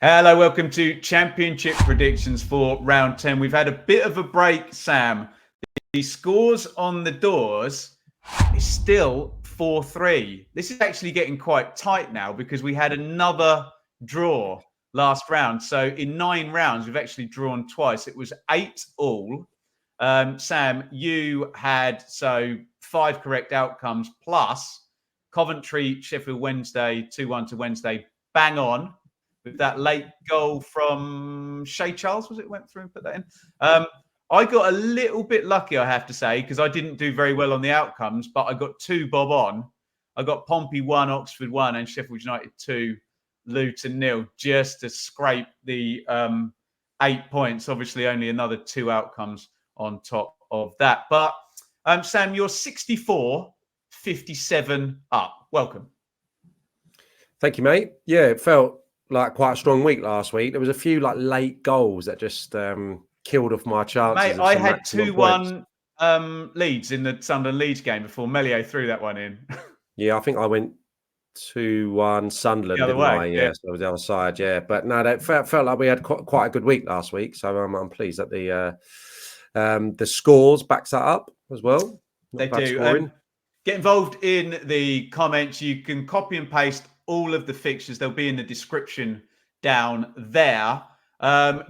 Hello, welcome to Championship predictions for round 10. We've had a bit of a break, Sam. The scores on the doors is still 4-3. This is actually getting quite tight now because we had another draw last round. So in 9 rounds, we've actually drawn twice. It was 8-all. Sam, you had 5 correct outcomes plus Coventry, Sheffield Wednesday, 2-1 to Wednesday, bang on. With that late goal from Shea Charles, was it? Went through and put that in. I got a little bit lucky, I have to say, because I didn't do very well on the outcomes, but I got 2 bob on. I got Pompey 1, Oxford 1, and Sheffield United 2, Luton 0, just to scrape the 8 points. Obviously, only another 2 outcomes on top of that. But Sam, you're 64, 57 up. Welcome. Thank you, mate. Yeah, it felt like quite a strong week last week. There was a few late goals that just killed off my chances. Mate, I had 2-1 Leeds in the Sunderland Leeds game before Melier threw that one in. Yeah, I think I went 2-1 Sunderland, didn't I? Yeah, so it was the other side. Yeah, but no, that felt like we had quite a good week last week. So I'm pleased that the scores backs that up as well. They do. Get involved in the comments. You can copy and paste all of the fixtures. They'll be in the description down there.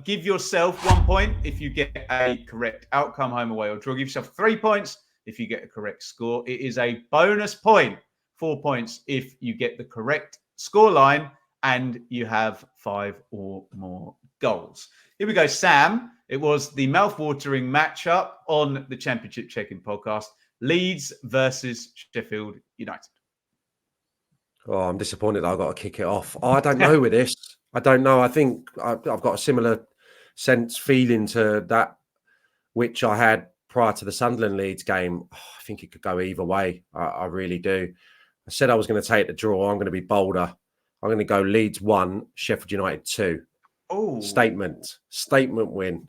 Give yourself 1 point if you get a correct outcome, home, away, or draw. Give yourself 3 points if you get a correct score. It is a bonus point, 4 points if you get the correct score line and you have 5 or more goals. Here we go, Sam. It was the mouth-watering matchup on the Championship Check-In podcast. Leeds versus Sheffield United. Oh, I'm disappointed I've got to kick it off. I don't know with this. I don't know. I think I've got a similar feeling to that which I had prior to the Sunderland Leeds game. Oh, I think it could go either way. I really do. I said I was going to take the draw. I'm going to be bolder. I'm going to go Leeds 1, Sheffield United 2. Oh, statement win.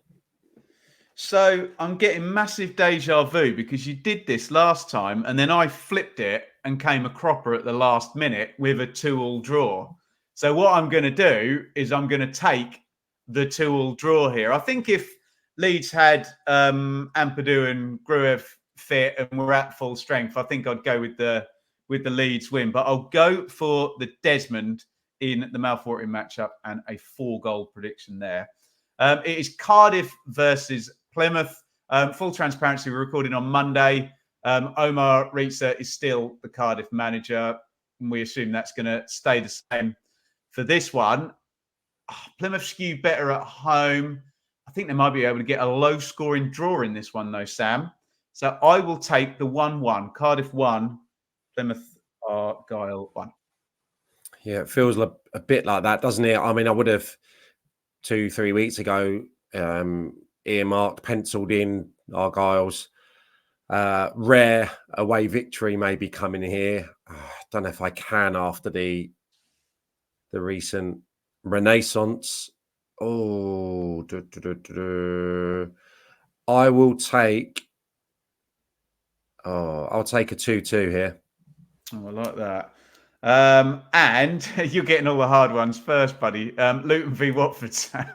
So I'm getting massive deja vu because you did this last time and then I flipped it and came a cropper at the last minute with a 2-all draw. So what I'm going to do is I'm going to take the 2-all draw here. I think if Leeds had Ampadu and Gruev fit and were at full strength, I think I'd go with the Leeds win. But I'll go for the Desmond in the mouth-watering matchup and a 4-goal prediction there. It is Cardiff versus Plymouth. Full transparency, we're recording on Monday. Omar Ritza is still the Cardiff manager, and we assume that's going to stay the same for this one. Plymouth skew better at home. I think they might be able to get a low-scoring draw in this one, though, Sam. So I will take the 1-1. Cardiff 1, Plymouth Argyle 1. Yeah, it feels like a bit like that, doesn't it? I mean, I would have 2-3 weeks ago earmarked, penciled in Argyle's rare away victory maybe coming here. I don't know if I can after the recent renaissance. Oh, I will take. I'll take a 2-2 here. Oh, I like that. And you're getting all the hard ones first, buddy. Luton v Watford, Sam.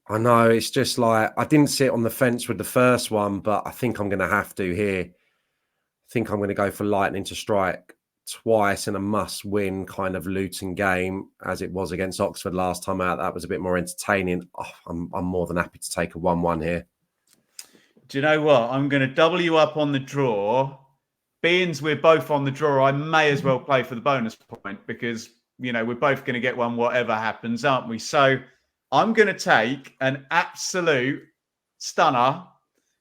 I know, it's just like, I didn't sit on the fence with the first one, but I think I'm going to have to here. I think I'm going to go for lightning to strike twice in a must-win kind of Luton game, as it was against Oxford last time out. That was a bit more entertaining. I'm more than happy to take a 1-1 here. Do you know what? I'm going to double you up on the draw. Being we're both on the draw, I may as well play for the bonus point because, you know, we're both going to get one whatever happens, aren't we? So I'm going to take an absolute stunner.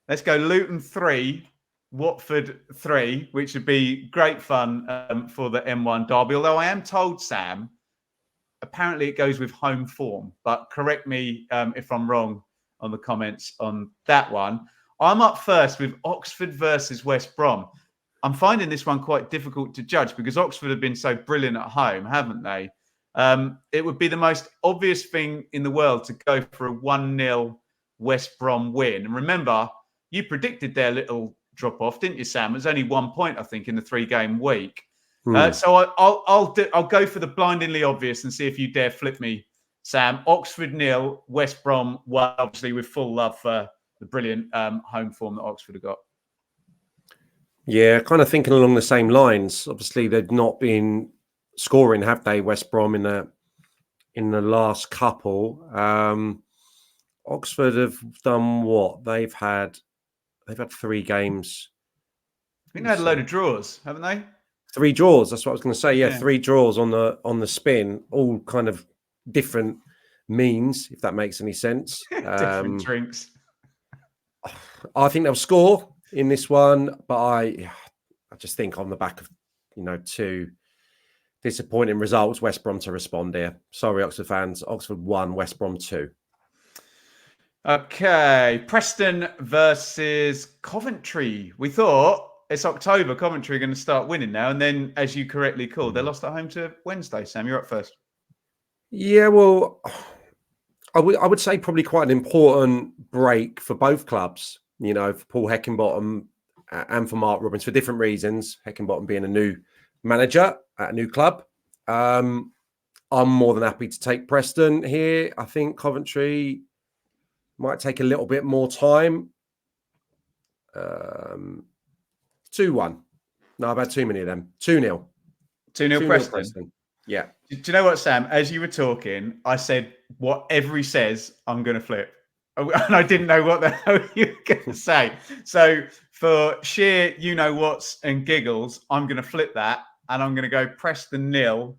Let's go Luton 3, Watford 3, which would be great fun for the M1 derby. Although I am told, Sam, apparently it goes with home form. But correct me if I'm wrong on the comments on that one. I'm up first with Oxford versus West Brom. I'm finding this one quite difficult to judge because Oxford have been so brilliant at home, haven't they? It would be the most obvious thing in the world to go for a 1-0 West Brom win. And remember, you predicted their little drop-off, didn't you, Sam? It was only 1 point, I think, in the 3-game week. So I'll go for the blindingly obvious and see if you dare flip me Sam, Oxford 0, West Brom 1, obviously with full love for the brilliant home form that Oxford have got. Yeah, kind of thinking along the same lines. Obviously, they've not been scoring, have they, West Brom in the last couple? Oxford have done what? They've had 3 games. I think they had a load of draws, haven't they? 3 draws. That's what I was going to say. Yeah, Yeah. 3 draws on the spin, all kind of different means, if that makes any sense. Different drinks. I think they'll score in this one, but I just think on the back of 2 disappointing results, West Brom to respond here. Sorry, Oxford fans. Oxford 1, West Brom 2. Okay, Preston versus Coventry. We thought it's October. Coventry are going to start winning now, and then, as you correctly called, they lost at home to Wednesday. Sam, you're up first. Yeah, well, I would say probably quite an important break for both clubs. For Paul Heckingbottom and for Mark Robbins for different reasons. Heckingbottom being a new manager at a new club. I'm more than happy to take Preston here. I think Coventry might take a little bit more time. 2-1. No, I've had too many of them. 2-0. 2-0 Preston. Yeah. Do you know what, Sam? As you were talking, I said, whatever he says, I'm going to flip. And I didn't know what the hell you were going to say. So for sheer you-know-whats and giggles, I'm going to flip that. And I'm going to go Preston 0,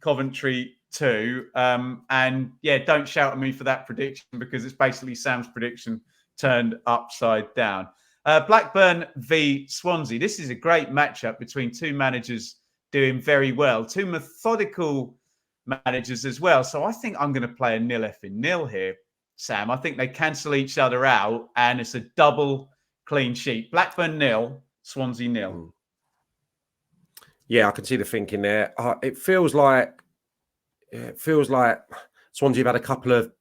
Coventry 2. And yeah, don't shout at me for that prediction because it's basically Sam's prediction turned upside down. Blackburn v Swansea. This is a great matchup between 2 managers doing very well. 2 methodical managers as well. So I think I'm going to play a 0-0 here, Sam. I think they cancel each other out and it's a double clean sheet. Blackburn 0, Swansea 0. Yeah, I can see the thinking there. It feels like Swansea have had a couple of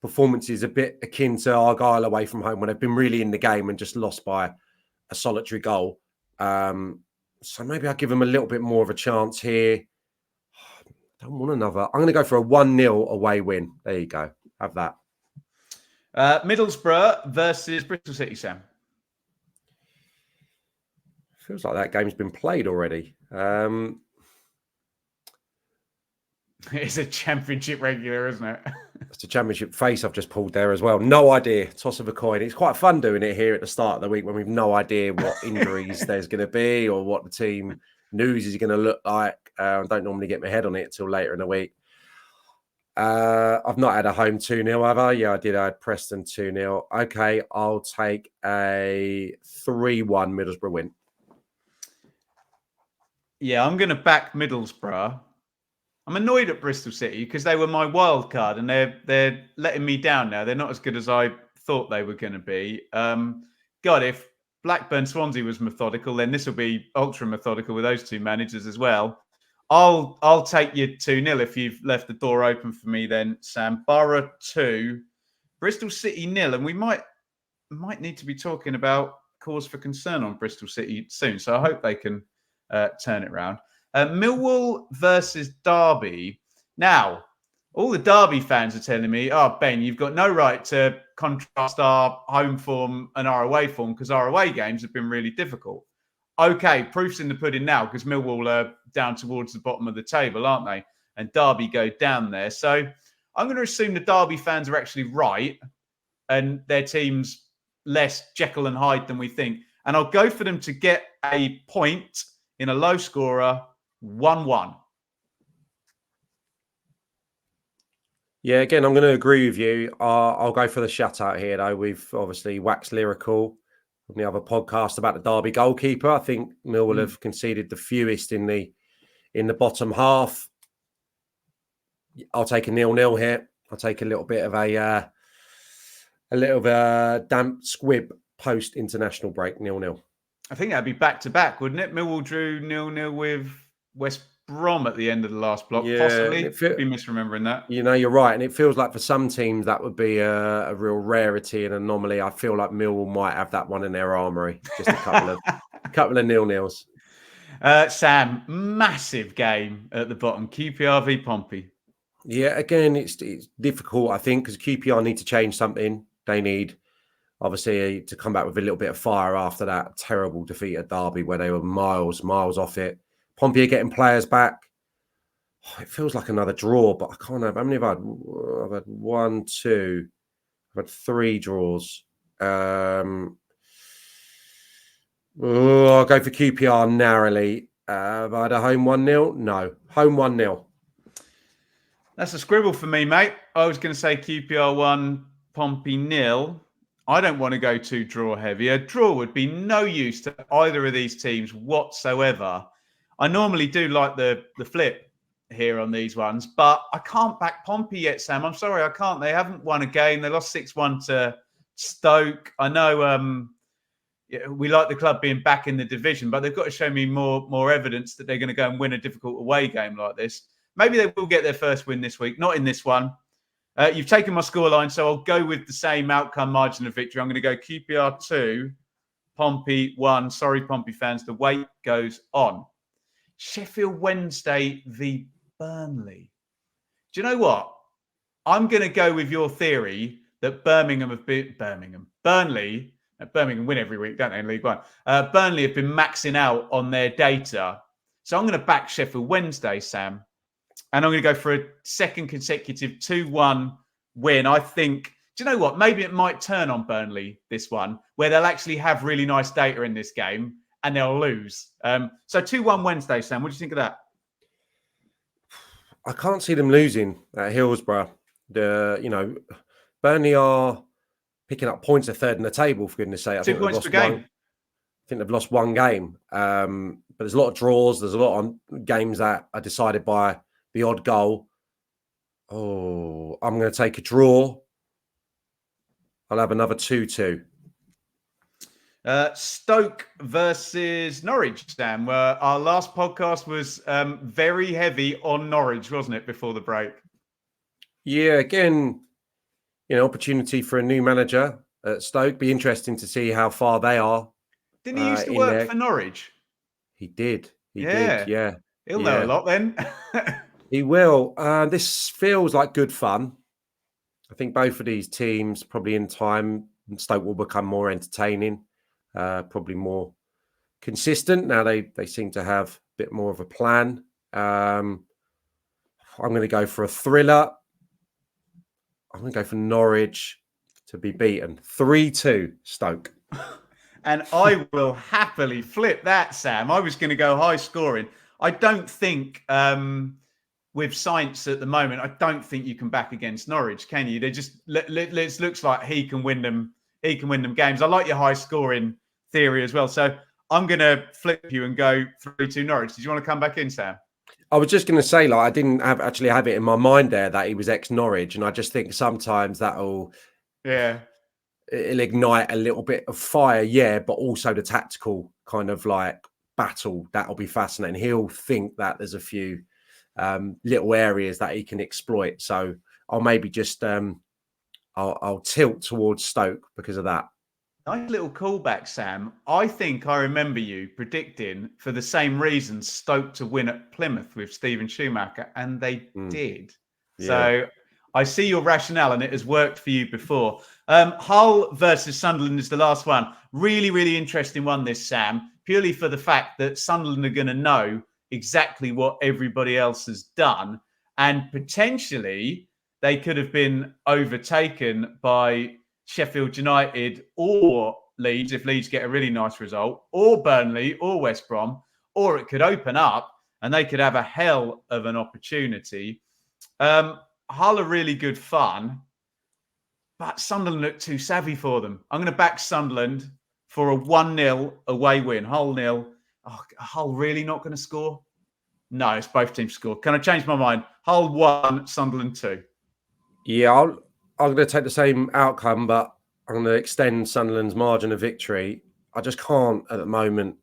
performances a bit akin to Argyle away from home when they've been really in the game and just lost by a solitary goal. So maybe I'll give them a little bit more of a chance here. I don't want another. I'm going to go for a 1-0 away win. There you go. Have that. Middlesbrough versus Bristol City, Sam. Feels like that game's been played already. It's a championship regular, isn't it? It's a championship face I've just pulled there as well. No idea. Toss of a coin. It's quite fun doing it here at the start of the week when we've no idea what injuries there's going to be or what the team news is going to look like. I don't normally get my head on it until later in the week. I've not had a home 2-0, have I? Yeah, I did. I had Preston 2-0. Okay, I'll take a 3-1 Middlesbrough win. Yeah, I'm going to back Middlesbrough. I'm annoyed at Bristol City because they were my wild card and they're letting me down now. They're not as good as I thought they were going to be. God, if Blackburn Swansea was methodical, then this will be ultra methodical with those 2 managers as well. I'll take you 2-0 if you've left the door open for me then, Sam. Borough 2, Bristol City 0. And we might need to be talking about cause for concern on Bristol City soon. So I hope they can turn it around. Millwall versus Derby. Now, all the Derby fans are telling me, oh, Ben, you've got no right to contrast our home form and our away form because our away games have been really difficult. Okay, proof's in the pudding now because Millwall are down towards the bottom of the table, aren't they? And Derby go down there. So I'm going to assume the Derby fans are actually right and their team's less Jekyll and Hyde than we think. And I'll go for them to get a point in a low scorer, 1-1. Yeah, again, I'm going to agree with you. I'll go for the shutout here, though. We've obviously waxed lyrical on the other podcast about the Derby goalkeeper. I think Millwall have conceded the fewest in the bottom half. I'll take a 0-0 here. I'll take a little bit of a damp squib post international break, 0-0. I think that'd be back-to-back, wouldn't it? Millwall drew 0-0 with West Brom at the end of the last block, possibly. Could be misremembering that. You know, you're right. And it feels like for some teams that would be a real rarity and anomaly. I feel like Millwall might have that one in their armoury. Just a couple of 0-0s. Sam, massive game at the bottom. QPR v Pompey. Yeah, again, it's difficult, I think, because QPR need to change something. They need, obviously, to come back with a little bit of fire after that terrible defeat at Derby where they were miles off it. Pompey are getting players back. Oh, it feels like another draw, but I can't have. How many have I had? I've had 1, 2. I've had 3 draws. I'll go for QPR narrowly. Have I had a home 1-0? No. Home 1-0. That's a scribble for me, mate. I was going to say QPR 1, Pompey 0. I don't want to go too draw heavy. A draw would be no use to either of these teams whatsoever. I normally do like the flip here on these ones, but I can't back Pompey yet, Sam. I'm sorry, I can't. They haven't won a game. They lost 6-1 to Stoke. I know we like the club being back in the division, but they've got to show me more evidence that they're going to go and win a difficult away game like this. Maybe they will get their first win this week. Not in this one. You've taken my scoreline, so I'll go with the same outcome margin of victory. I'm going to go QPR 2, Pompey 1. Sorry, Pompey fans, the wait goes on. Sheffield Wednesday v Burnley. Do you know what? I'm going to go with your theory that Burnley Birmingham win every week, don't they, in League One? Burnley have been maxing out on their data. So I'm going to back Sheffield Wednesday, Sam. And I'm going to go for a second consecutive 2-1 win. I think, do you know what? Maybe it might turn on Burnley, this one, where they'll actually have really nice data in this game and they'll lose. So 2-1 Wednesday, Sam. What do you think of that? I can't see them losing at Hillsborough. Burnley are picking up points at third in the table, for goodness sake. 2 points per game. I think they've lost 1 game. But there's a lot of draws. There's a lot of games that are decided by the odd goal. Oh, I'm going to take a draw. I'll have another 2-2. Stoke versus Norwich, Sam. Our last podcast was very heavy on Norwich, wasn't it, before the break? Yeah, again, opportunity for a new manager at Stoke. Be interesting to see how far they are. Didn't he used to work for Norwich? He did. He did, yeah. He'll know a lot then. He will. This feels like good fun. I think both of these teams, probably in time, Stoke will become more entertaining, probably more consistent. Now they seem to have a bit more of a plan. I'm going to go for a thriller. I'm going to go for Norwich to be beaten. 3-2 Stoke. And I will happily flip that, Sam. I was going to go high scoring. I don't think... with Saints at the moment, I don't think you can back against Norwich, can you? They just it looks like he can win them. He can win them games. I like your high scoring theory as well. So I'm going to flip you and go 3-2 Norwich. Did you want to come back in, Sam? I was just going to say, I didn't actually have it in my mind there that he was ex-Norwich, and I just think sometimes it'll ignite a little bit of fire, but also the tactical kind of battle that'll be fascinating. He'll think that there's a few little areas that he can exploit. So I'll maybe just I'll tilt towards Stoke because of that. Nice little callback, Sam. I think I remember you predicting for the same reason Stoke to win at Plymouth with Steven Schumacher, and they did. Yeah. So I see your rationale, and it has worked for you before. Hull versus Sunderland is the last one. Really, really interesting one, this, Sam, purely for the fact that Sunderland are going to know exactly what everybody else has done, and potentially they could have been overtaken by Sheffield United or Leeds if Leeds get a really nice result, or Burnley or West Brom, or it could open up and they could have a hell of an opportunity. Hull are really good fun, but Sunderland look too savvy for them. I'm going to back Sunderland for a 1-0 away win. Hull 0. Oh, Hull really not going to score? No, it's both teams score. Can I change my mind? Hull 1, Sunderland 2. Yeah, I'm going to take the same outcome, but I'm going to extend Sunderland's margin of victory. I just can't at the moment,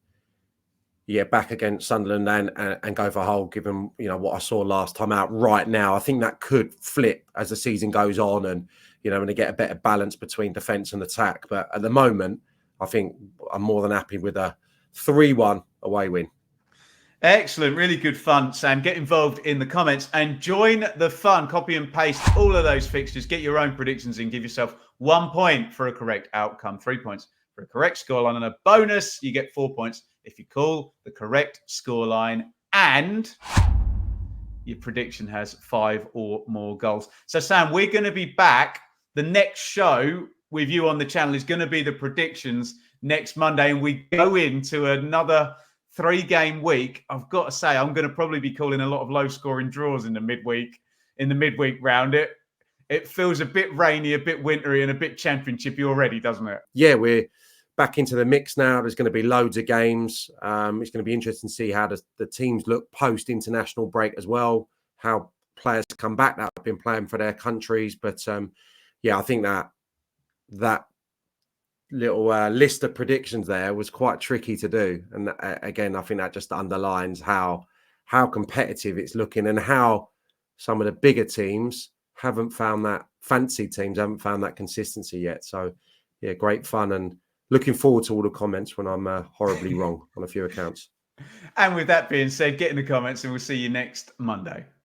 back against Sunderland and go for Hull, given what I saw last time out. Right now, I think that could flip as the season goes on, and when they get a better balance between defence and attack. But at the moment, I think I'm more than happy with a 3-1 away win. Excellent. Really good fun, Sam. Get involved in the comments and join the fun. Copy and paste all of those fixtures. Get your own predictions and give yourself 1 point for a correct outcome, 3 points for a correct scoreline, and a bonus. You get 4 points if you call the correct scoreline and your prediction has 5 or more goals. So, Sam, we're going to be back. The next show with you on the channel is going to be the predictions next Monday, and we go into another 3-game week. I've got to say, I'm going to probably be calling a lot of low-scoring draws in the midweek round. It feels a bit rainy, a bit wintry, and a bit championshipy already, doesn't it? Yeah, we're back into the mix now. There's going to be loads of games. It's going to be interesting to see how the teams look post-international break as well, how players come back that have been playing for their countries. But yeah, I think that little list of predictions there was quite tricky to do. And again, I think that just underlines how competitive it's looking and how some of the bigger teams haven't found that, fancy teams haven't found that consistency yet. So yeah, great fun and looking forward to all the comments when I'm horribly wrong on a few accounts. And with that being said, get in the comments and we'll see you next Monday.